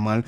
amal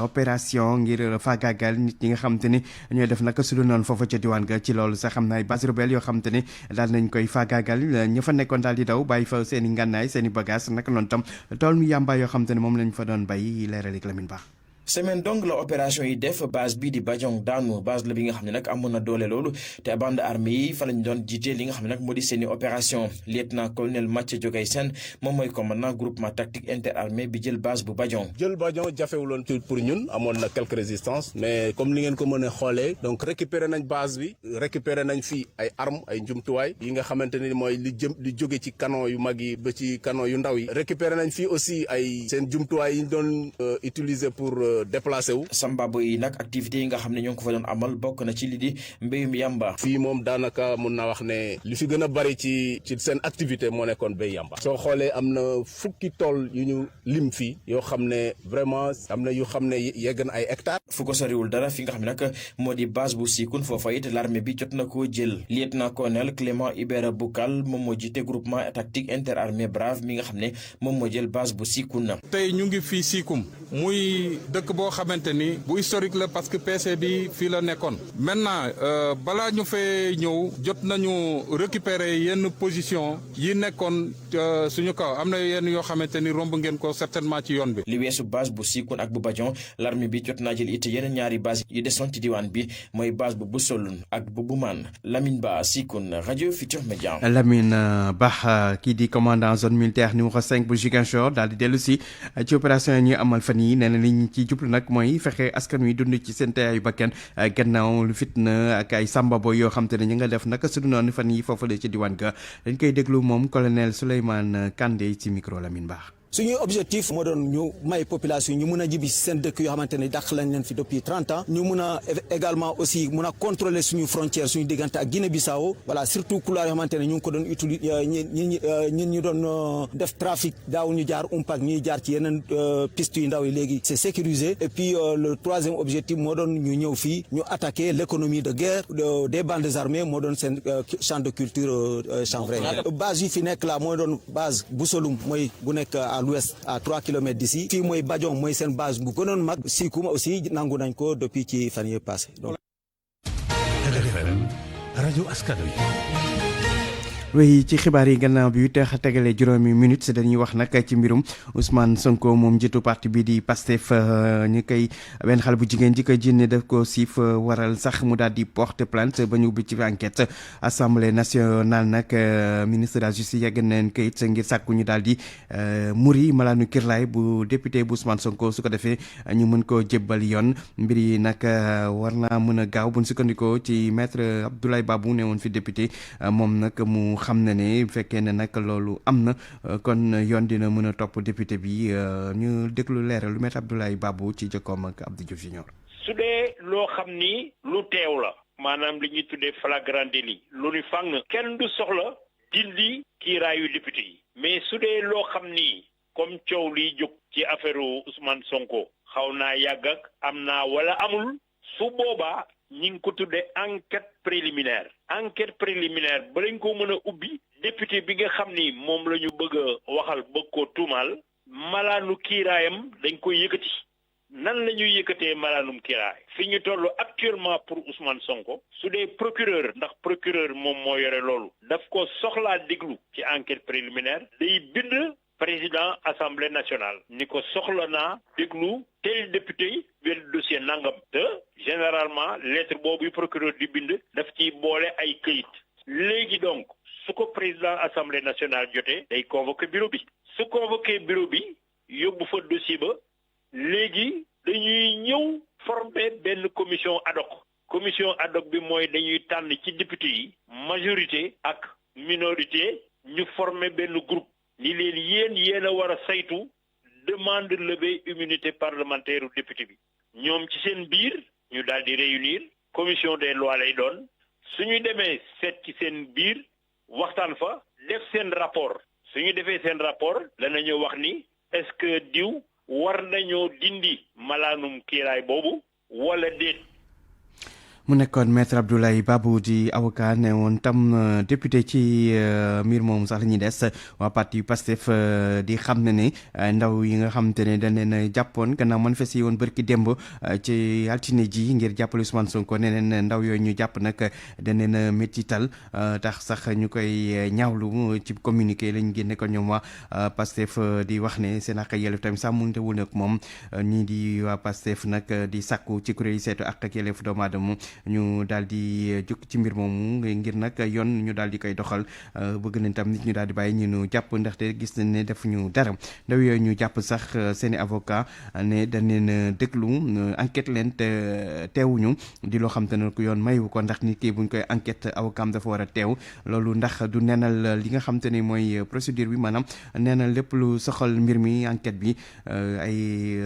opération ngir faagaagal nit ñi nga xamante ni ñooy def naka su dul noonu foofa ca diwaan ga ci loolu sax xam na ay base rebelle yoo xamante ni daal nañ koy faagaagal ña fa nekkoon daal di daw bàyyi fa seen i ngànnaay seen i bagage naka noonu tam tool mu yàmba yoo xamante ni moom lañ fa doon bay leeral ak Lamine Ba. semaine donc la opération yi def base bii di Badiong daanu base la bi nga xam ne nag amoon na doole loolu te bande armée yi fa lañ doon jiite li nga xam ne nag moo di seeni opération lieutenant colonel Mathieu Diogay Sène moom mooy commandant groupement tactique interarmée bi jël base bu Badiong. jël Badiong jafewuloon pour ñun amoon na quelques résistances mais comme ni ngeen ko mën a xoolee donc récupéré nañ base bi récupéré nañ fii ay armes ay njumtuwaay yi nga xamante ni mooy li jóge ci canon yu mag yi ba ci canon yu ndaw yi récupéré nañ fii aussi ay seen jumtuwaay yi ñu doon utiliser pour déplacé wu. Sambabo yi nag activités yi nga xam ne ñoo ngi ko fa doon amal bokk na ci li di mbéyum yamba. fii moom daanaka mun naa wax ne li fi gën a bari ci seen activité moo nekkoon béy yamba. soo xoolee am na fukki tool yu ñu lim fii yoo xam ne vraiment am na yu xam ne yegg na ay hectares. fu ko soriwul dara fi nga xam ne nag moo di base bu Sikun foofa it l'armée bi jot na koo jël lieutenant colonel Clément Ibera Boukal moom moo jiite groupement tactique interarmée Brave mi nga xam ne moom moo jël base bu Sikun. tey ñu ngi fii Sikum muy dëkk boo xamante ni bu historique la parce que PC bi fii la nekkoon maintenant balaa ñu fee ñëw jot nañu récupérer yenn position yi nekkoon suñu kaw am na yenn yoo xamante ni romb ngeen ko certainement ci yoon bi. li weesu base bu Sikun ak bu Badiong l'armée bi jot naa jël it yeneen ñaari base yi desoon ci diwaan bi mooy base bu Bussolun ak bu Buman. Lamine Ba Sikun rajo Futur Média. Lamine Ba kii di commandant zone militaire numéro 5 bu Ziguinchor daal di dellu si ci opération yi ñuy amal fan yi nee na li ñu ci jublu nag mooy fexe askan wi dund ci seen teeyaayu bakkan gannaaw lu fitna ak ay sambabo yoo xam te ne ñu nga def naka su du noonu fan yi foofale ci diwaan ga dañ koy déglu moom colonel Souleymane Kandé ci micro Lamine Ba. suñuy objectif moo doon ñu may population ñu mun a jibi seen dëkk yoo xamante ne dàq lañ leen fi depuis 30 ans ñu mun a également aussi mun a contrôler suñu frontière suñu diggante ak Guinée-Bissau voilà surtout couloir yoo xamante ne ñu ngi ko doon utiliser ñi ñu doon def trafic daaw ñu jaar umpak ñuy jaar ci yeneen piste yu ndaw yi léegi c'est sécurisé et puis le troisième objectif moo doon ñu ñëw fii ñu attaquer l'économie de guerre des bandes armées moo doon seen champ de culture chanvré base yi fi nekk la moo doon base Bussolum mooy bu nekk à l'ouest à 3 kilomètres d'ici fii mooy Badiong mooy seen base bu gënoon mag Sikuma aussi nangu nañ ko depuis ci fan yii passé donc. rajo askan wi. wéy ci xibaar yi gannaaw bi teex tegale juróomi minutes dañuy wax nag ci mbirum Ousmane Sonko moom njiitu parti bi di Pastef ñu koy benn xale bu jigéen ji ko jinne daf ko siif waral sax mu daal di porter plainte ba ñu ubbi ci enquête assemblée nationale nag ministre de la justice yegg neen kayit ngir sàkku ñu daal di muri malaanu kirlaay bu député bu Ousmane Sonko su ko defee ñu mën koo jébbal yoon mbir yi nag war naa mën a gaaw buñ sukkandikoo ci maître Abdoulaye Babou ne woon fi député moom nag mu xam na ne bu fekkee ne nag loolu am na kon yoon dina mën a topp député bi ñu déglu leeral lu Maître Abdoulaye Babou ci jokkoom ak Abdou Diouf Junior. su dee loo xam ni lu teew la maanaam li ñuy tuddee flagrant délit lu ñu fàng kenn du soxla dindi kiiraayu député yi mais su dee loo xam ni comme coow liy jóg ci affaire Ousmane Sonko xaw naa yàgg ak am naa wala amul su boobaa ñi ngi ko tuddee enquête préliminaire ba lañ ko mën a ubbi député bi nga xam ni moom la ñu bëgg a waxal bëgg ko tuumaal malaanu kiiraayam dañ koy yëkkati nan la ñuy yëkkatee malaanum kiiraay fi ñu toll actuellement pour Ousmane Sonko su dee procureur ndax procureur moom moo yore loolu daf ko soxlaa déglu ci enquête préliminaire day bind président assemblée nationale ni ko soxla naa déglu tel député benn dossier nangam te généralement lettre boobu procureur di bind daf ciy boole ay këyit léegi donc su ko président assemblée nationale jotee day convoqué bureau bi su convoqué bureau bi yóbbu fa dossier ba léegi dañuy ñëw former benn commission ad hoc bi mooy dañuy tànn ci député yi majorité ak minorité ñu former benn groupe ni leen yéen a war a saytu demande levée immunité parlementaire u député bi ñoom ci seen biir ñu daal di réunir commission des lois lay doon suñu demee seet ci seen biir waxtaan fa def seen rapport suñu defee seen rapport danañu wax ni est-ce que diw war nañoo dindi malaanum kiiraay boobu wala déet. mu nekkoon maître Abdoulaye Babou di avocat ne woon tam député ci mbir moom sax la ñuy des waa parti Pastef di xam ne ndaw yi nga xamante ne dañ leen jàppoon gannaaw manifesté woon bërki démb ci altine ji ngir jàppale Ousmane Sonko ne leen ndaw yooyu ñu jàpp nag dañ leen métital tax sax ñu koy ñaawlu ci communiqué lañ génne ko ñoom waa Pastef di wax ne seen ak yelleef tamit sàmmuntewul nag moom ñii di waa Pastef nag di sàkku ci kuréel yi seetu ak yelleef doomu aadama ñu daal di jukk ci mbir moomu ngir nag yoon ñu daal di koy doxal bëgg nañ tam nit ñu daal di bàyyi ñu jàpp ndaxte gis nañ ne defuñu dara ndaw yooyu ñu jàpp sax seeni avocat ne dañ leen déglu enquête leen te teewuñu di loo xam te ne ko yoon mayu ko ndax nit ki buñ koy enquête avocat am dafa war a teew loolu ndax du neenal li nga xam te ne mooy procédure bi maanaam neenal lépp lu soxal mbir mi enquête bi ay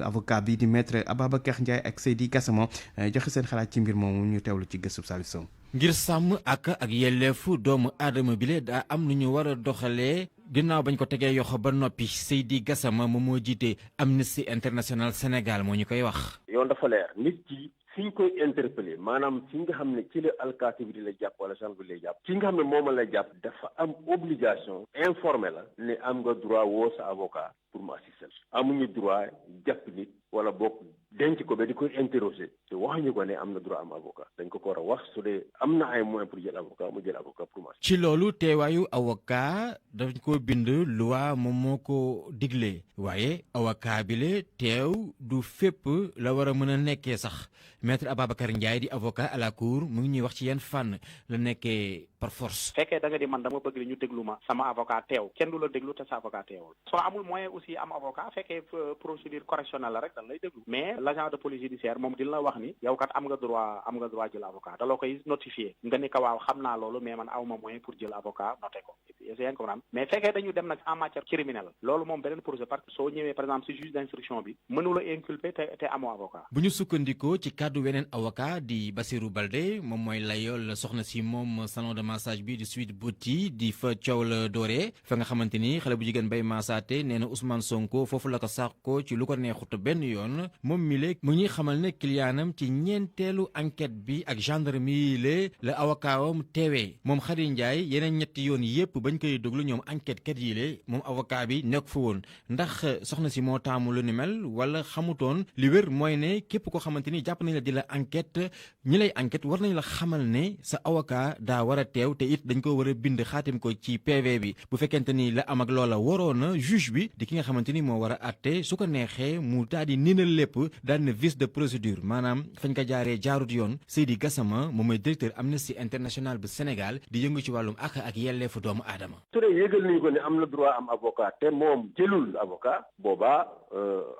avocat bi di maître Ababacar Ndiaye ak Seydi Gassama joxe seen xalaat ci mbir moomu ñu teewlu ci gëstu Salif Sow. ngir sàmm ak yelleefu doomu aadama bi le daa am nu ñu war a doxalee ginnaaw bañ ko tegee yoxo ba noppi Seydi Gassama moom moo jiite Amnesty International Sénégal moo ñu koy wax. yoon dafa leer nit ki fi ñu koy interpellé maanaam fi nga xam ne ci la alkaati bi di la jàpp wala gendarme bi lay jàpp ki nga xam ne moom la jàpp dafa am obligation informé la ne am nga droit woo sa avocat pour mu assister amuñu droit jàpp nit wala bokk denc ko ba di koy interroger te waxuñu ko ne am na droit am avocat dañ ko war a wax su dee am na ay moyens pour jël avocat mu jël avocat pour mu assister. ci loolu teewaayu avocat dañ ko bind loi moom moo ko digle waaye avocat bi le teew du fépp la war a mën a nekkee sax maître Ababacar Ndiaye di avocat à la cour mu ngi ñuy wax ci yenn fànn la nekkee par force. fekkee da nga di man dama bëgg li ñu déglu ma sama avocat teew kenn du la déglu te sa avocat teewul soo amul moyen aussi am avocat fekkee procédure correctionnelle la rek dañ lay déglu mais l'agent de police judiciaire moom dina la wax ni yow kat am nga droit jël avocat da la koy notifier nga ni ko waaw xam naa loolu mais man awma moyen pour jël avocat noté ko essayer comprendre mais fekkee dañu dem nag en matière criminelle loolu moom beneen procédure parce que soo ñëwee par exemple si juge d'instruction bi mënu la inculper te amoo avocat. bu ñu sukkandikoo ci kàddu weneen avocat di Bassirou Baldé moom mooy layool soxna si moom salon de massage bi di Sweet Beauty di fa coow la dooree fa nga xamante ni xale bu jigéen bay maasaate nee na Ousmane Sonko foofu la ko sàkkoo ci lu ko neexut benn yoon moom mi léegi mu ñuy xamal ne clientam ci ñeenteelu enquête bi ak gendarmerie yi la avocatam teewee moom Khady Ndiaye yeneen ñetti yoon yépp bañ koy déglu ñoom enquête kat yi moom avocat bi nekk fa woon ndax soxna si moo taamu lu ni mel wala xamutoon li wér mooy ne képp koo xamante ni jàpp nañ la di la enquête ñi lay enquête war nañ la xamal ne sa avocat daa war a teew te it dañ ko war a bind xaatim ko ci PV bi bu fekkente ni la am ak loola waroon na juge bi di ki nga xamante ni moo war a àtte su ko neexee mu daal di ninal lépp daal ne vice de procédure maanaam fañ ko jaaree jaarut yoon Seydi Gassama moom mooy directeur Amnesty International bu Sénégal di yëngu ci wàllum ak yelleefu doomu aadama. su dee yëgal nañu ko ne am na droit am avocat te moom jëlul avocat boobaa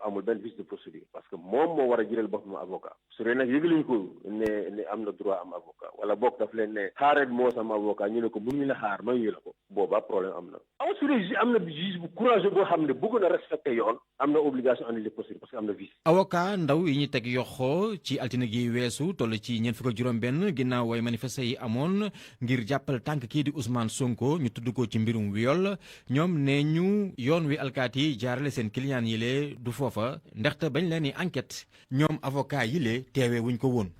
amul benn vice de procédure parce que moom moo war a jëlal boppam avocat su dee nag yëgaluñu ko ne am na droit am avocat wala bokk daf leen ne xaaral moo sama avocat ñu ne ko mënuñu la xaar mayuñu la ko boobaa problème am na. su dee am na juge bu courageux boo xam ne bëgg na respecté yoon am na obligation annuler procédure parce que am na vice. avocat ndaw yi ñu teg yoxoo ci altine gi weesu toll ci ñeent fukk ak juróom-benn ginnaaw way manifesté yi amoon ngir jàppal tànk kii di Ousmane Sonko ñu tudd ko ci mbirum viol ñoom nee ñu yoon wi alkaati yi jaarale seen client yi lee du foofa ndaxte bañ leen ni enquête ñoom avocat yi lee teewee wuñ ko woon.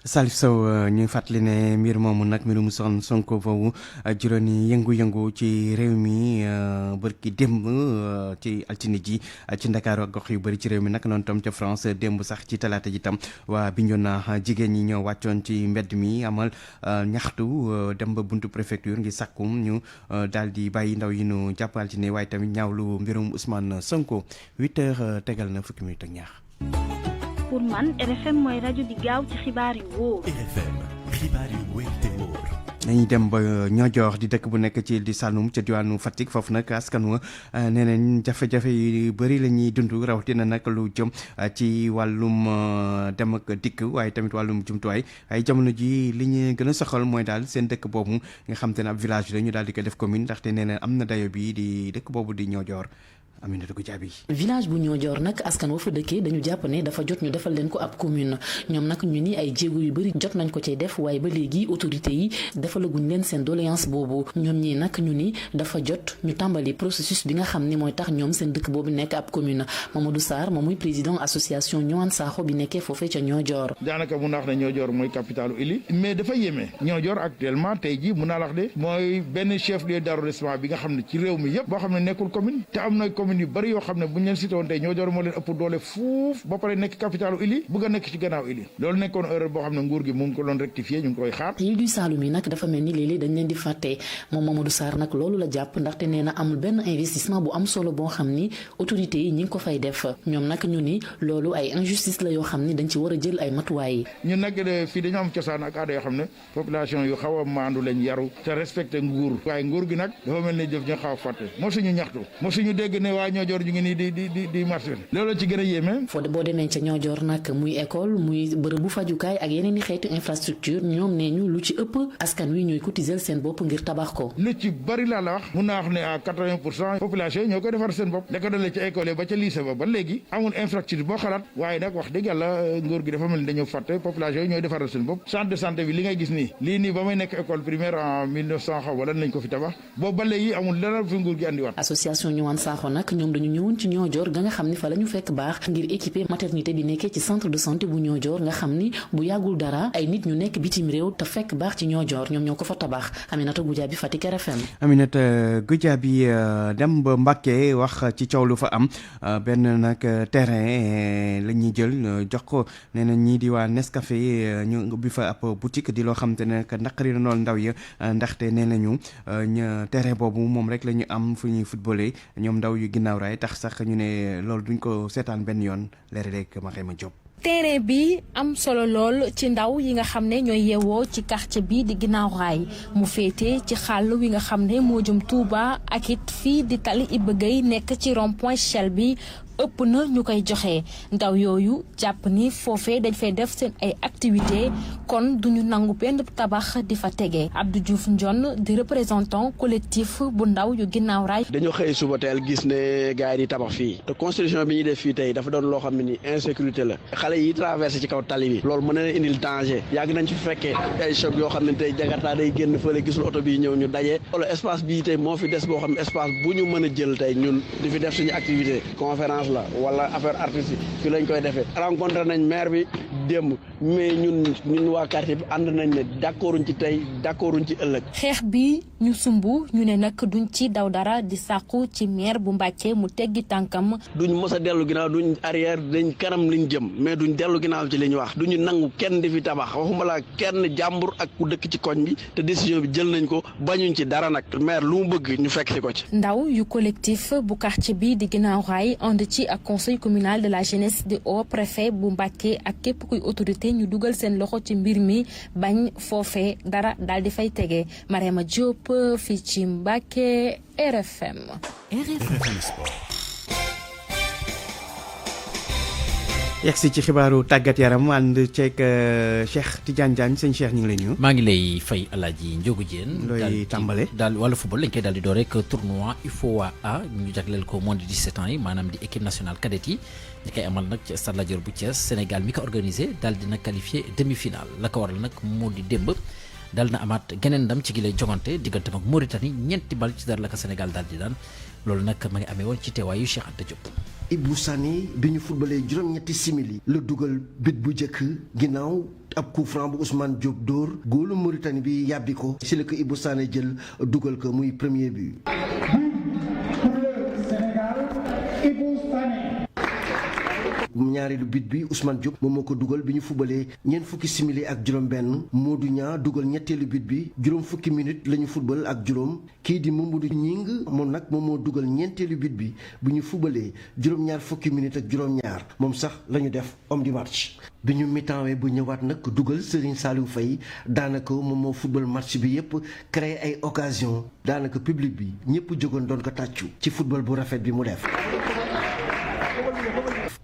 Salif Sow ñu fàttali ne mbir moomu nag mbirum Sonko foofu juróomi yëngu-yëngu ci réew mi bërki démb ci altine ji ci Ndakaaru ak gox yu bëri ci réew mi nag noonu tam ca France démb sax ci talaata ji tam waa Bignona jigéen ñi ñoo wàccoon ci mbedd mi amal ñaxtu dem ba buntu préfecture ngir sàkkum ñu daal di bàyyi ndaw yi ñu jàpp altine waaye tamit ñaawlu mbirum Ousmane Sonko 8h tegal na fukki minute ak ñaar. pour man RFM mooy rajo di gaaw ci xibaar yu wóor. RFM xibaar yu wóor te wóor. dañuy dem ba Niodior di dëkk bu nekk ci di Saloum ca diwaanu Fatick foofu nag askan wa nee nañ jafe-jafe yu bëri la ñuy dund rawatina nag lu jëm ci wàllum dem ak dikk waaye tamit wàllum jumtuwaay ay jamono ji li ñu gën a soxal mooy daal seen dëkk boobu nga xam te ne ab village la ñu daal di ko def commune ndaxte nee na am na dayo bi di dëkk boobu di Niodior Aminata Goudiaby. village bu Niodior nag askan wa fa dëkkee dañu jàpp ne dafa jot ñu defal leen ko ab commune ñoom nag ñu ni ay jéego yu bëri jot nañ ko cay def waaye ba léegi autorité yi defalaguñ leen seen doléance boobu ñoom ñii nag ñu ni dafa jot ñu tàmbali processus bi nga xam ni mooy tax ñoom seen dëkk boobu nekk ab commune Mamadou Sarr moom muy président association Ñowan Sakho bi nekkee foofee ca Niodior. daanaka mun naa wax ne Niodior mooy capitalu Ili mais dafa yéeme Niodior actuellement tey jii mun naa wax de mooy benn chef lieu d'arrondissement bi nga xam ne ci réew mi yëpp boo xam ne nekkul commune te am na commune yu bëri yoo xam ne buñ leen cité woon tey Niodior moo leen ëpp doole fuuf ba pare nekk capitalu Ili bëgg a nekk ci gannaaw Ili loolu nekkoon erreur boo xam ne nguur gi mu ngi ko doon rectifier ñu ngi koy xaar. Île du Saloum yi nag dafa mel ni léeg-léeg dañ leen di fàtte moom Mamadou Sarr nag loolu la jàpp ndaxte nee na amul benn investissement bu am solo boo xam ni autorités yi ñi ngi ko fay def ñoom nag ñu ni loolu ay injustice la yoo xam ni dañ ci war a jël ay matuwaay. ñun nag fii dañoo am cosaan ak aada yoo xam ne population yu xaw a maandu lañ yaru te respecté nguur waaye nguur gi nag dafa mel ni def ñu xaw a fàtte mosuñu ñaxtu mosuñu dégg ne waa Niodior ñu ngi nii di marché loolu ci gën a yéeme. boo demee ca Niodior nag muy école muy bërëbu fajukaay ak yeneen i xeetu infrastructure ñoom nee ñu lu ci ëpp askan wi ñooy cotiser seen bopp ngir tabax ko. lu ci bari laa la wax mun naa wax ne à 80% population yi ñoo koy defar seen bopp da ko dalee ca école ba ca lycée ba léegi amul infrastructure boo xalaat waaye nag wax dëgg yàlla nguur gi dafa mel ni dañoo fàtte population yi ñooy defaral seen bopp centre de santé bi li ngay gis nii lii nii ba may nekk école primaire en 1900 xaw wala lañ ko fi tabax boobu ba léegi amul dara fi nguur gi andiwaat. association Ñowan Sakho nag ñoom dañu ñëwoon ci Niodior ga nga xam ni fa la ñu fekk baax ngir équiper maternité bi nekkee ci centre de santé bu Niodior nga xam ni bu yàggul dara ay nit ñu nekk bitim réew te fekk baax ci Niodior ñoom ñoo ko fa tabax Aminata Goudiaby Fatick RFM. Aminata Goudiaby dem ba Mbacké wax ci coow lu fa am benn nag terrain la ñuy jël jox ko nee na ñii di waa Nescafé ñu ubbi fa ab boutique di loo xam te ne naqari na lool ndaw ya ndaxte nee nañu terrain boobu moom rek la ñu am fu ñuy footballé ñoom ndaw yu ginnaaw raay tax sax ñu ne loolu duñ ko seetaan benn yoon leer rek Maxema Diop. terrain bi am solo lool ci ndaw yi nga xam ne ñooy yeewoo ci quartier bi di ginnaaw raay mu féete ci xàll wi nga xam ne moo jëm Touba ak it fii di tali Iba Gueye nekk ci rond-point Shell bi ëpp na ñu koy joxe ndaw yooyu jàpp ni foofee dañ fay def seen ay activité kon duñu nangu benn tabax di fa tege Abdou Diouf Ndion di représentant collectif bu ndaw yu ginnaaw raay. dañoo xëy suba teel gis ne gars yi di tabax fii te construction bi ñuy def fii tey dafa doon loo xam ne ni insécurité la xale yi traversé ci kaw tali bi loolu mën na leen indil danger yàgg nañ ci fekkee ay choc yoo xam ne tey Jakarta day génn fële gisul oto bi ñëw ñu daje wala espace bii tey moo fi des boo xam ne espace bu ñu mën a jël tey ñun di fi def suñu activité conférence la wala affaire artistique fi lañ koy defee rencontré nañ maire bi démb mais ñun waa quartier bi ànd nañ ne d'accorduñ ci tey d'accorduñ ci ëllëg. xeex bi ñu sumb ñu ne nag duñ ci daw dara di sàqu ci maire bu Mbacké mu teggi tànkam. duñ mës a dellu ginnaaw duñ arrière dañ kanam liñ jëm mais duñ dellu ginnaaw ci li ñu wax duñu nangu kenn di fi tabax waxuma la kenn jàmbur ak ku dëkk ci koñ bi te décision bi jël nañ ko bañuñ ci dara nag maire lu mu bëgg ñu fekk ci ko ci. ndaw yu collectif bu quartier bi di ginnaaw raay ànd ci ak conseil communal de la jeunesse di au préfet bu Mbacké ak képp kuy autorité ñu dugal seen loxo ci mbir mi bañ foofee dara daal di fay tege Mariama Diop fii ci Mbacké RFM. yegsi ci xibaaru tàggat yaram ànd ceeg Cheikh Tidiane Diagne sëñ Cheikh ñu ngi lay nuyu. maa ngi lay fay Alaaji Njogu Diène. looy tàmbale daal wàllu football lañ koy daal di door rek tournoi UFOA A ñu jagleel ko moins de 17 ans yi maanaam di équipe nationale cadette yi ñi koy amal nag ci stade Lat Dior bu Thiès Sénégal mi ko organisé daal dina qualifié demi-finale la ko waral nag moo di démb daal na amaat geneen ndam ci gi lay jogante digganteem ak Mauritanie ñeenti bal ci dara la ko Sénégal daal di daan loolu nag ma ngi amee woon ci teewaayu Cheikh Anta Diop. Ibou Sané bi ñu footballee juróom-ñetti simili la dugal bit bu njëkk ginnaaw ab coup franc bu Ousmane Diop dóor góolu Mauritanie bi yàbbi ko si la ko Ibou Sané jël dugal ko muy premier but. ñaareelu bit bi Ousmane Diop moom moo ko dugal bi ñu fubalee ñeent fukki simili ak juróom-benn Modou Niang dugal ñetteelu bit bi juróom fukki minute la ñu fubal ak juróom kii di Mamadou Ñing moom nag moom moo dugal ñeenteelu bit bi bu ñu fubalee juróom-ñaar fukki minute ak juróom-ñaar moom sax la ñu def homme du match. bi ñu mi-temps bu ñëwaat nag dugal Serigne Saliou Faye daanaka moom moo football match bi yépp créé ay occasion daanaka public bi ñëpp jógoon doon ko tàccu ci football bu rafet bi mu def.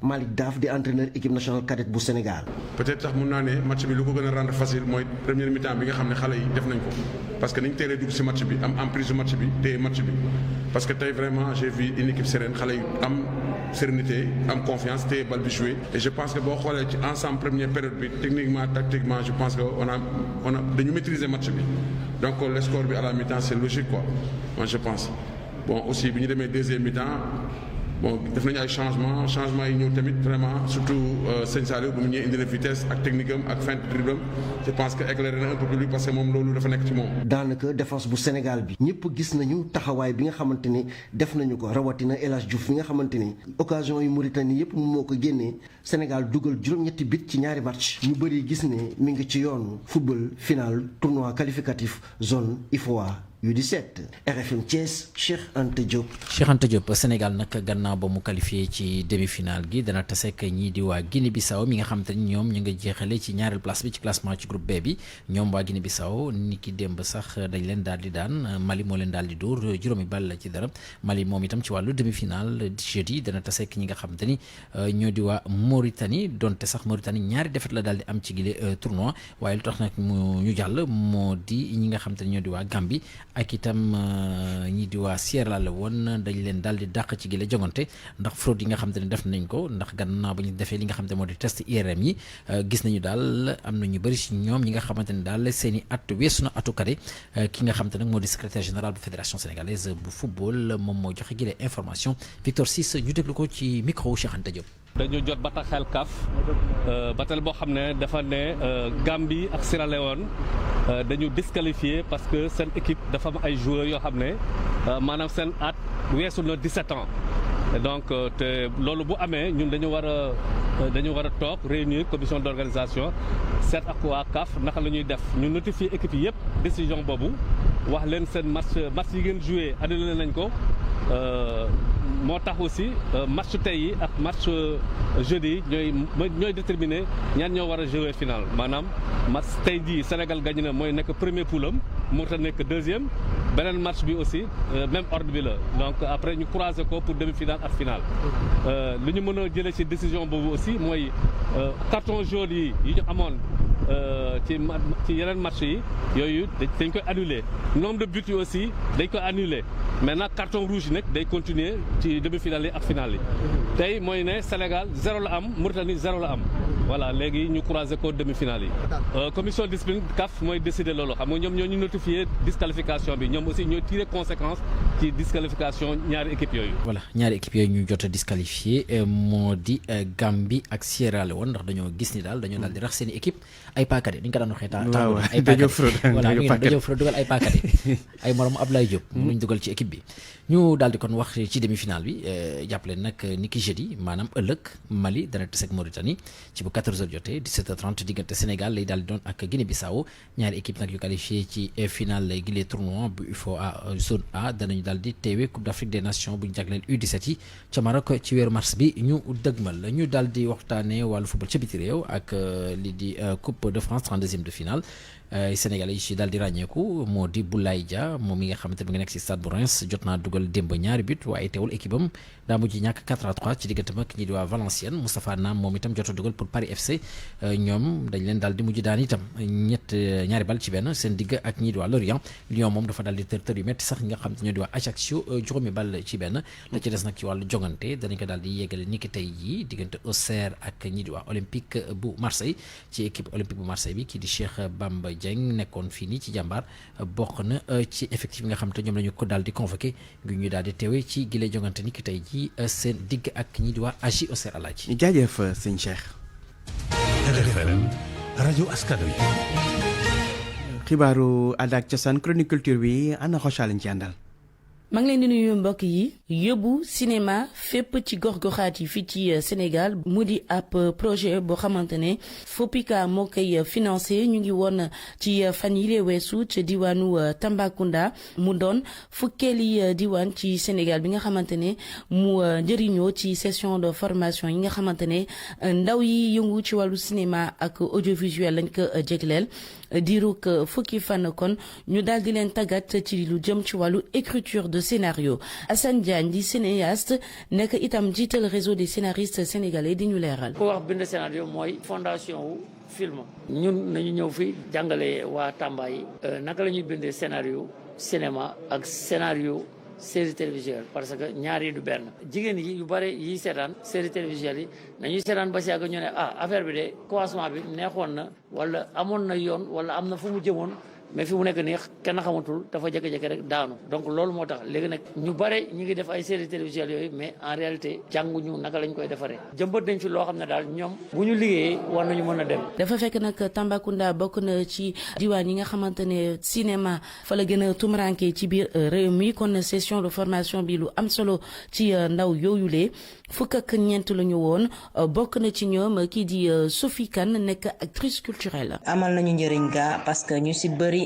Malick Daaf di entraîneur équipe nationale cadette bu Sénégal. peut-être sax mun naa ne match bi lu ko gën a rendre facile mooy première mi-temps bi nga xam ne xale yi def nañ ko parce que niñ teelee dugg ci match bi am emprise match bi téye match bi parce que tey vraiment j'ai vu une équipe sereine xale yi am sérénité am confiance téye bal bi joué et je pense que boo xoolee ci ensemble première période bi techniquement tactiquement je pense que on a dañu maîtriser match bi donc le score bi à la mi-temps c'est logique quoi moi je pense bon aussi bi ñu demee deuxième mi-temps bon def nañu ay changement yi ñëw tamit vraiment surtout Sëñ Saliou bu mu ñëwee indi na vitesse ak technique am ak feinte dribble am je pense que éclairé na un peu plus parce que moom loolu dafa nekk ci moom. daanaka défense bu Sénégal bi ñëpp gis nañu taxawaay bi nga xamante ni def nañu ko rawatina El Hadj Diouf mi nga xamante ni occasion yu Mauritanie yëpp moo ko génnee Sénégal dugal juróom-ñetti bit ci ñaari match ñu bëri gis ne mi ngi ci yoonu football final tournoi qualificatif zone IFOA. U17 RFM Thiès Cheikh Anta Diop. Cheikh Anta Diop Sénégal nag gannaaw ba mu qualifié ci demi-finale gi dana taseek ñii di waa Guinée-Bissau mi nga xam te ni ñoom ñu nga jeexale ci ñaareel place bi ci classement ci groupe B bi ñoom waa Guinée-Bissau ni ki démb sax dañ leen daal di daan Mali moo leen daal di dóor juróomi bal ci dara Mali moom itam ci wàllu demi-finale jeudi dana taseek ñi nga xam te ni ñoo di waa Mauritanie donte sax Mauritanie ñaari défaite la daal di am ci gile tournoi waaye lu tax nag ñu jàll moo di ñi nga xam te ni ñoo di waa Gambie ak itam ñi di waa Sierra Leone dañ leen daal di dàq ci gile jongante ndax fraude yi nga xam te ne def nañ ko ndax gannaaw ba ñu defee li nga xam te moo di test IRM yi gis nañu daal am na ñu bëri si ñoom ñi nga xamante ne daal seen i at weesu na atu kade ki nga xam te nag moo di secrétaire général bu fédération sénégalaise bu football moom moo joxe gile information Victor Ciss ñu déglu ko ci micro Cheikh Anta Diop. dañu jot bataaxel CAF bataaxel boo xam ne dafa ne Gambie ak Sierra Leone dañu disqualifié parce que seen équipe dafa am ay joueurs yoo xam ne maanaam seen at weesu na 17 ans donc te loolu bu amee ñun dañu war a toog réunir commission d'organisation seet ak waa CAF naka la ñuy def ñu notifier équipe yi yëpp décision boobu wax leen seen match yi ngeen joué annulé nañ ko. moo tax aussi match tey yi ak match jeudi yi ñooy déterminer ñan ñoo war a jouer final maanaam match tey jii Sénégal gagné na mooy nekk premier poulam Mauritanie nekk deuxième beneen match bi aussi même ordre bi la donc après ñu croiser ko pour demi-finale ak finale. lu ñu mën a jëlee ci décision boobu aussi mooy carton jaune yi ñu amoon ci yeneen match yi yooyu dañ koy annuler nombre de buts yi aussi dañ koy annuler maintenant carton rouge yi nag day continuer ci demi-finale yi ak finale yi tey mooy ne Sénégal 0 la am Mauritanie 0 la am voilà léegi ñu croiser ko demi-finale yi. commission discipline CAF mooy décider loolu xam nga ñoom ñoo ñu notifier disqualification bi ñoom aussi ñoo tirer conséquence ci disqualification ñaari équipe yooyu. voilà ñaari équipe yooyu ñu jot a disqualifié moo di Gambie ak Sierra Leone ndax dañoo gis ni daal dañoo daal di rax seen i équipe ay paakade ni ñu ko daan waxee waaw ay paakade dañoo fraude dugal ay paakade ay morom Ablaye Diop mu ñu dugal ci équipe bi ñu daal di kon wax ci demi-finale bi jàppale nag ni ki jeudi maanaam ëllëg Mali dana tase ak Mauritanie ci bu 14h jotee 17h30 diggante Sénégal lay daal di doon ak Guinée-Bissau ñaari équipe nag yu qualifié ci finale lay gile tournoi bu UFOA zone A danañu daal di teewee Coupe d'Afrique des Nations bu ñu jagleel U17 yi ca Maroc ci weeru mars bi ñu dëgmal ñu daal di waxtaanee wàllu football ca biti réew ak li di Coupe de France 32e de finale Sénégalais yi ci daal di ràññeeku moo di Boulaye Dia moom mi nga xamante ne mu ngi nekk ci stade bu Reims jot naa dugal démb ñaari but waaye teewul équipe am daa mujj ñàkk 4-3 ci diggante mag ñi di waa Valenciennes Moustapha Nam moom itam jot a dugal pour Paris FC ñoom dañ leen daal di mujj daan itam ñaari bal ci benn seen digg ak ñi di waa Lorient Lyon moom dafa daal di tër yu métti sax nga xam te ñoo di waa Ajaccio juróomi bal ci benn la ci des nag ci wàllu jongante danañ ko daal di yeggale ni ki tey jii diggante Auxerre ak ñi di waa Olympique bu Marseille ci équipe Olympique bu Marseille bi kii di Cheikh Bamba Dieng nekkoon fii nii ci jàmbaar bokk na ci effectif yi nga xam te ñoom lañu ko daal di convoqué ngir ñu daal di teewee ci gile jongante ni ki tey ji seen digg ak ñi di waa AJ Auxerre Alaaji jaajëf sëñ Cheikh. RFM rajo askan wi. xibaaru aada ak cosaan chronique culture bi ana xocha lañ ci àndal. maa ngi leen di nuyu mbokk yi yóbbu cinéma fépp ci gox-goxaat yi fii ci Sénégal mu di ab projet boo xamante ne FOPICA moo koy financé ñu ngi woon ci fan yile weesu ci diwaanu Tambacounda mu doon fukkeeli diwaan ci Sénégal bi nga xamante ne mu njëriñoo ci session de formation yi nga xamante ne ndaw yi yëngu ci wàllu cinéma ak audiovisuel lañ ko jégleel diirug fukki fan kon ñu daal di leen tàggat ci lu jëm ci wàllu écriture de scénario Assane Diagne di cinéaste nekk itam jiital réseau des scénaristes sénégalais di ñu leeral. ku wax bind scénario mooy fondation wu film. ñun nañu ñëw fi jàngale waa Tamba yi naka la ñuy bindee scénario cinéma ak scénario série télévisuelle parce que ñaar yi du benn jigéen yi yu bare yi seetaan série télévisuelle yi nañuy seetaan ba si yàgg ñu ne affaire bi de commencement bi neexoon na wala amoon na yoon wala am na fu mu jëmoon mais fi mu nekk nii kenn xamatul dafa jékki-jékki rek daanu donc loolu moo tax léegi nag ñu bare ñu ngi def ay séries télévisuelles yooyu mais en réalité jànguñu naka lañ koy defaree jëmbat nañ fi loo xam ne daal ñoom bu ñu liggéeyee war nañu mën a dem. dafa fekk nag Tambacounda bokk na ci diwaan yi nga xamante ne cinéma fa la gën a tumuraanke ci biir réew mi kon session de formation bi lu am solo ci ndaw yooyulee fukk ak ñeent la ñu woon bokk na ci ñoom kii di Sophie Kane nekk actrice culturelle. amal nañu njëriñ gaa parce que ñu si bëri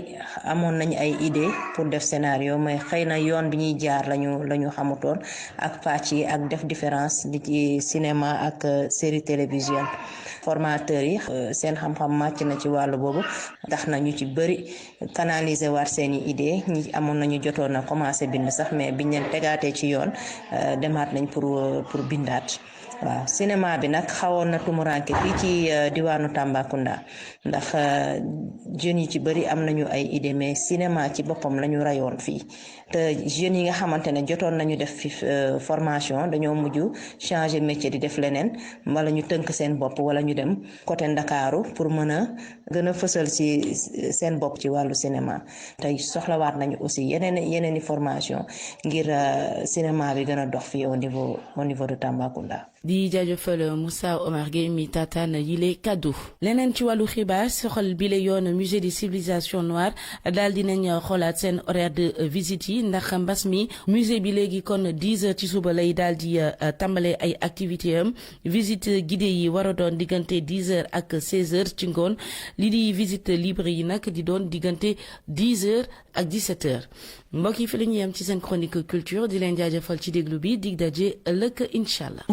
amoon nañu ay idée pour def scénario mais xëy na yoon bi ñuy jaar lañu xamutoon ak pàcc yi ak def différence di ci cinéma ak série télévisuelle formateurs yi seen xam-xam màcc na ci wàllu boobu tax na ñu ci bëri canaliser waat seeni idée ñi amoon nañu jotoon na commencé bind sax mais biñ leen tegaatee ci yoon demaat nañ pour bindaat waaw cinéma bi nag xawoon na tumuranke fii ci diwaanu Tambacounda ndax jeunes yi ci bëri am nañu ay idée mais cinéma ci boppam la ñu rayoon fii te jeunes yi nga xamante ne jotoon nañu def fi formation dañoo mujj changer métier di def leneen wala ñu tënk seen bopp wala ñu dem côté Ndakaaru pour mën a gën a fësal ci seen bopp ci wàllu cinéma tey soxlawaat nañu aussi yeneen i formation ngir cinéma bi gën a dox fii au niveau de Tambacounda. di jaajëfal Moussa Omar Gueye mi tataan yile kaddu leneen ci wàllu xibaar soxal bile yoon musée des civilisations noires daal dinañ xoolaat seen horaire de visite yi ndax mbas mi musée bi léegi kon 10 heures ci suba lay daal di tàmbale ay activité am visite guidée yi war a doon diggante 10 heures ak 16 heures ci ngoon li di visite libre yi nag di doon diggante 10 heures ak 17 heures mbokk yi fi la ñu yem ci seen chronique culture di leen jaajëfal ci déglu bi dig daje ëllëg incha allah.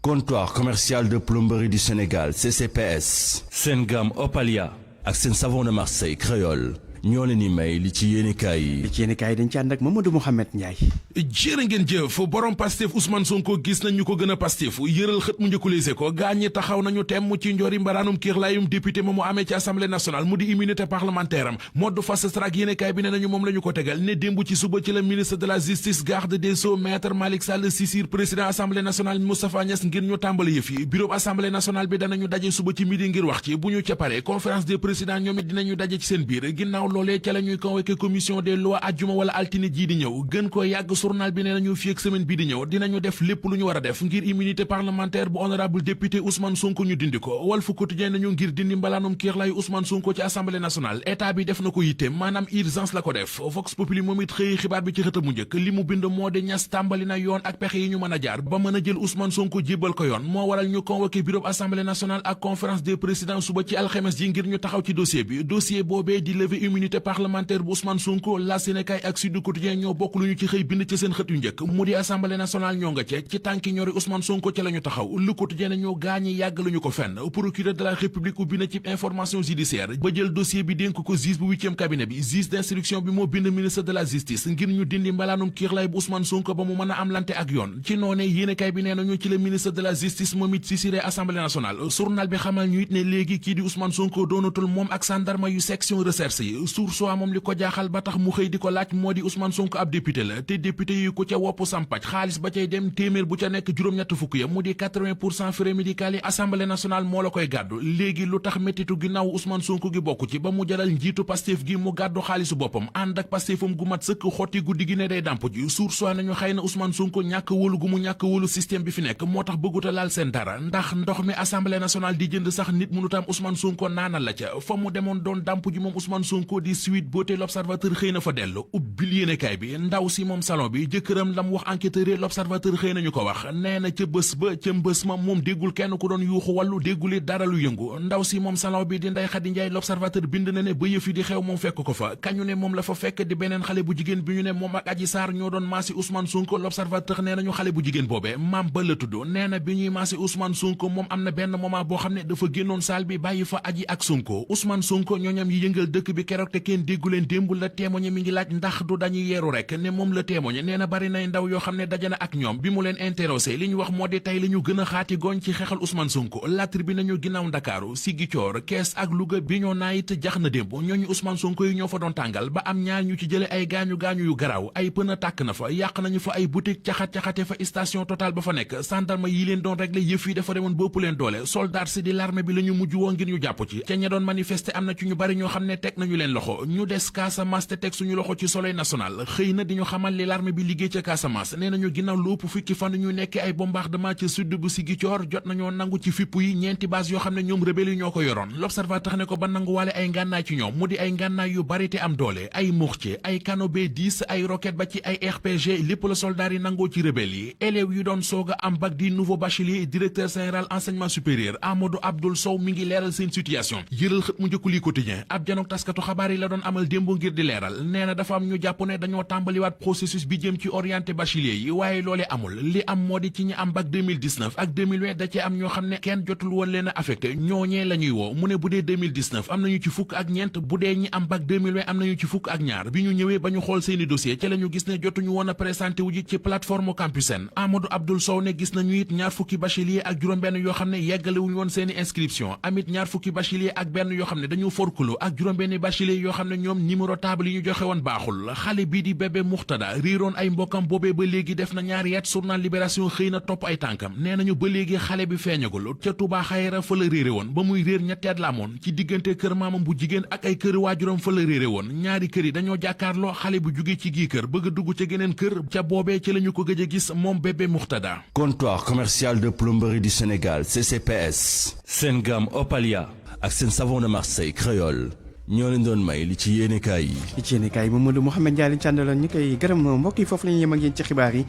Comptoir commercial de plomberie du Sénégal CCPS. seen gamme Opalia ak seen savon de Marseille créole ñoo leen di may li ci yéenekaay yi. li ci yéenekaay yi dañ ci ànd ak Mamadou Mouhamed Ndiaye. jërë ngeen jëf borom Pastef Ousmane Sonko gis nañ ñu ko gën a Pastef yëral xët mu njëkkulise ko gaañi taxaw nañu temm ci njori mbaraanum kiirlaayum député ma mu amee ci assemblée nationale mu di immunité parlementaire am mode fast track yéenekaay bi ne nañu moom la ñu ko tegal ne démb ci suba ci la ministre de la justice garde des sceaux maître Malick Sall saisir président assemblée nationale Moustapha Niasse ngir ñu tàmbali yëf yi bureau assemblée nationale bi danañu daje suba ci midi ngir wax ci bu ñu ca pare conférence des présidents ñoom it dinañu daje ci seen biir ginnaaw loolee ca la ñuy convoqué commission des lois ajjuma wala altine jii di ñëw gën ko yàgg journal bi ne nañu fii ak semaine bii di ñëw dinañu def lépp lu ñu war a def ngir immunité parlementaire bu honorable député Ousmane Sonko ñu dindi ko Walf Quotidien nañu ngir dindi mbalaanum kiirlaayu Ousmane Sonko ci assemblée nationale état bi def na ko yitte maanaam urgence la ko def Vox Populi moom it xëy xibaar bi ci xëtam mu njëkk li mu bind moo di Niasse tàmbali na yoon ak pexe yi ñu mën a jaar ba mën a jël Ousmane Sonko jébbal ko yoon moo waral ñu convoqué bureau assemblée nationale ak conférence des présidents suba ci alxames yi ngir ñu taxaw ci dossier bi dossier boobee di lever immunité parlementaire bu Ousmane Sonko la Sénégal ak Sud Quotidien ñoo bokk lu ñu ci xëy bind ci seen xët yu njëkk mu di assemblée nationale ñoo nga ci tànki ñori Ousmane Sonko ci la ñu taxaw Le Quotidien ñoo gaañi yàgg lu ñu ko fenn procureur de la République ubbi na ci information judiciaire ba jël dossier bi dénk ko juge bu 8e cabinet bi juge d'instruction bi moo bind ministre de la justice ngir ñu dindi mbalaanum kiirlaay bu Ousmane Sonko ba mu mën a am lante ak yoon ci noonee yéenekaay bi nee nañu ci le ministre de la justice moom it sisiré assemblée nationale journal bi xamal ñu it ne léegi kii di Ousmane Sonko doonatul moom ak sandarma yu section recherche yi Source A moom li ko jaaxal ba tax mu xëy di ko laaj moo di Ousmane Sonko ab député la te député yi ko ca wopp sampaj xaalis ba cay dem téeméer bu ca nekk juróom-ñett fukk ya mu di 80% frais médical yi assemblée nationale moo la koy gàddu léegi lu tax méttitu ginnaaw Ousmane Sonko gi bokku ci ba mu jaral njiitu Pastef gi mu gàddu xaalisu boppam ànd ak Pastefam gu mat sëkk xotti guddi gi ne day dàmp ji Source A nañu xëy na Ousmane Sonko ñàkk wóolu gu mu ñàkk wóolu système bi fi nekk moo tax bëgguta laal seen dara ndax ndox mi assemblée nationale di jënd sax nit mënu tam Ousmane Sonko naanal la ca fa mu demoon doon dàmp ji moom Ousmane Sonko di Sweet Beauté l'Observateur xëy na fa dellu ubbil yéenekaay bi ndaw si moom salon bi jëkkëram lam wax enquêteur yi l'Observateur xëy nañu ko wax nee na ca bés ba ca mbés ma moom déggul kenn ku doon yuuxu wàllu dégguli dara lu yëngu ndaw si moom salon bi di Ndeye Khady Ndiaye l'Observateur bind na ne ba yëf yi di xew moom fekk ko fa kañu ne moom la fa fekk di beneen xale bu jigéen bi ñu ne moom ak Adji Sarr ñoo doon maasi Ousmane Sonko l'Observateur nee nañu xale bu jigéen boobee maam ba la tudd nee na bi ñuy maasi Ousmane Sonko moom am na benn moment boo xam ne dafa génnoon salle bi bàyyi fa Adji ak Sonko Ousmane Sonko ñooñam yi yëngal dëkk bi keroog te kenn déggu leen démb la témoigné mi ngi laaj ndax du dañuy yeeru rek ne moom la témoigné nee na bari nay ndaw yoo xam ne dajana ak ñoom bi mu leen interrogé li ñu wax moo di tey la ñu gën a xaati gooñ ci xeexal Ousmane Sonko La Tribune nañu ginnaaw Ndakaaru Ziguinchor Kees ak Louga bi ñoo naayit jax na démb ñooñu Ousmane Sonko yi ñoo fa doon tàngal ba am ñaar ñu ci jële ay gaañu-gaañu yu garaaw ay pën a tàkk na fa yàq nañu fa ay boutique caxat-caxate fa station Total ba fa nekk gendarme yi leen doon régler yëf yi dafa demoon bopp leen doole soldat si di l'armée bi la ñu mujj woo ngir ñu jàpp ci ca ña doon manifester am na ci ñu bari ñoo xam ne teg nañu leen loxo ñu des Casamance te teg suñu loxo ci Soleil national xëy na di ñu xamal li l'armée bi liggéey ca Casamance nee nañu ginnaaw lu ëpp fukki fan ñu nekk ay bombardement ci sud bu Ziguinchor jot nañoo nangu ci fipp yi ñeenti base yoo xam ne ñoom rebelle yi ñoo ko yoroon l'observateur ne ko ba nanguwaale ay ngànnaay ci ñoom mu di ay ngànnaay yu bari te am doole ay mortier ay canon B10 ay roquette ba ci ay RPG lépp la soldat yi nangoo ci rebelle yi élèves yu doon soog a am bac di nouveau bachelier directeur général enseignement supérieur Amadou Abdoul Sow mi ngi leeral seen situation yëral xët mu njëkku li quotidien ab janook taskatu xabaar yi la doon amal démb ngir di leeral nee na dafa am ñu jàpp ne dañoo tàmbaliwaat processus bi jëm ci orienté bachelier yi waaye loolee amul li am moo di ci ñi am bac 2019 ak 2020 da cee am ñoo xam ne kenn jotul woon leen a affecté ñooñee la ñuy woo mu ne bu dee 2019 am nañu ci fukk ak ñeent bu dee ñi am bac 2020 am nañu ci fukk ak ñaar bi ñu ñëwee ba ñu xool seeni dossier ca la ñu gis ne jotuñu woon a présenté wu ji ci plateforme Campusen Amadou Abdoul Sow ne gis nañu it ñaar fukki bachelier ak juróom-benn yoo xam ne yeggalewuñu woon seeni inscription amit ñaar fukki bachelier ak benn yoo xam ne dañu forkulo ak juróom-benn bachelier yoo xam ne ñoom numéro table yi ñu joxe woon baaxul xale bii di bébé Muxtada réeroon ay mbokkam boobee ba léegi def na ñaari yet journal Libération xëy na topp ay tànkam nee nañu ba léegi xale bi feeñagul ca Touba Xayra fa la réere woon ba muy réer ñetteet la amoon ci diggante kër maamam bu jigéen ak ay kër waajuram fa la réere woon ñaari kër yi dañoo jàkkaarloo xale bu jóge ci gii kër bëgg a dugg ca geneen kër ca boobee ci lañu ko gëj a gis moom bébé Muxtada. Comptoir commercial de plomberie du Sénégal CCPS seen gamme Opalia ak seen savon de Marseille créole ñoo leen doon may li ci yéenekaay yi. li ci yéenekaay yi Mamadou Mouhamed Ndiaye lañ ci àndaloon ñu koy gërëm mbokk yi foofu la ñuy yem ak yéen ci xibaar yi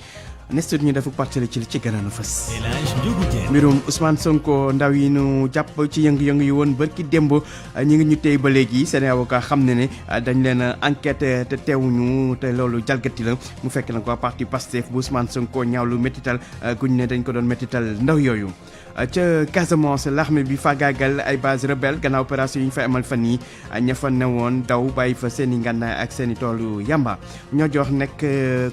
nestor ñu def partale ci li ci gënoon a fës. mbirum Ousmane Sonko ndaw yi ñu jàpp ci yëngu-yëngu yi woon barki démb ñi ngi ñu tey ba léegi seen avocat xam ne dañ leen enquête te teewuñu te loolu jalgati la mu fekk na ko parti Pastef bu Ousmane Sonko ñaawlu métital guñ ne dañ ko doon métital ndaw yooyu. ca Casamance l'armée bi faagaagal ay base rebelle gannaaw opération yi ñu fa amal fan yi ña fa newoon daw bàyyi fa seen i ngànnaay ak seen i toolu yamba ñoo jox nekk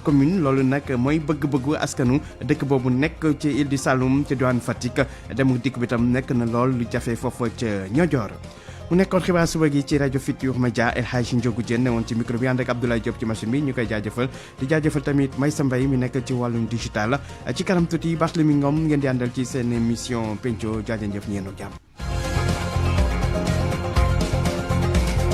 commune loolu nag mooy bëgg-bëggu askanu dëkk boobu nekk ci Île du Saloum ci diwaan Fatick dem dikk bi tam nekk na lool lu jafe foofu ca Niodior mu nekkoon xibaar suba gi ci rajo Futurs Médias El Hadji Ndiogou Diène ne woon ci micro bi ànd ak Abdoulaye Diop ci machine bi ñu koy jaajëfal di jaajëfal tamit Maysa Mbaye mi nekk ci wàllum digital ci kanam tuuti Barthélémy Ngom ngeen di àndal ci seen émission penco jaajëf ñeenu jàmm